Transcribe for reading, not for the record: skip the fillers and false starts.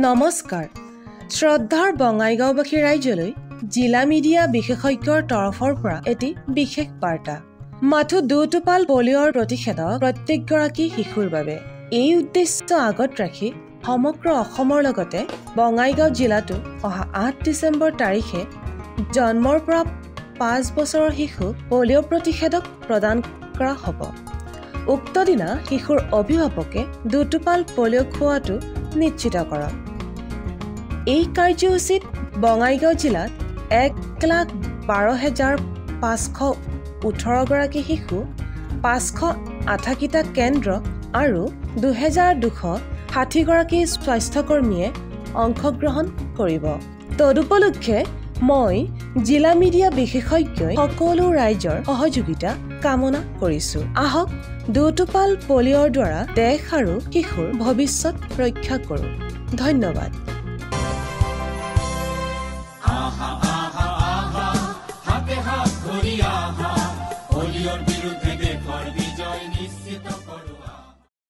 নমস্কাৰ শ্ৰদ্ধাৰ বঙাইগাঁওবাসী ৰাইজলৈ জিলা মিডিয়া বিশেষজ্ঞৰ তৰফৰ পৰা এটি বিশেষ বাৰ্তা মাথো দুটোপাল পলিঅ'ৰ প্ৰতিষেধক প্ৰত্যেকগৰাকী শিশুৰ বাবে এই উদ্দেশ্য আগত ৰাখি সমগ্ৰ অসমৰ লগতে বঙাইগাঁও জিলাতো অহা 8 ডিচেম্বৰ তাৰিখে জন্মৰ পৰা 5 বছৰৰ শিশু পলিঅ' প্ৰতিষেধক প্ৰদান কৰা হ'ব। উক্ত দিনা শিশুৰ অভিভাৱকে দুটোপাল পলিঅ' খোৱাটো নিশ্চিত কৰক। এই কাৰ্যসূচীত বঙাইগাঁও জিলাত 1,12,518 গৰাকী শিশু 580টা কেন্দ্ৰ আৰু 2,260 গৰাকী স্বাস্থ্যকৰ্মীয়ে অংশগ্ৰহণ কৰিব। তদুপলক্ষে মই জিলা মিডিয়া বিশেষজ্ঞই সকলো ৰাইজৰ সহযোগিতা কামনা কৰিছো। আহক দুটোপাল পলিঅ'ৰ দ্বাৰা দেশ আৰু শিশুৰ ভৱিষ্যত ৰক্ষা কৰোঁ। ধন্যবাদ। হাতে হাত ধৰি আহা পলিঅ'ৰ বিৰুদ্ধে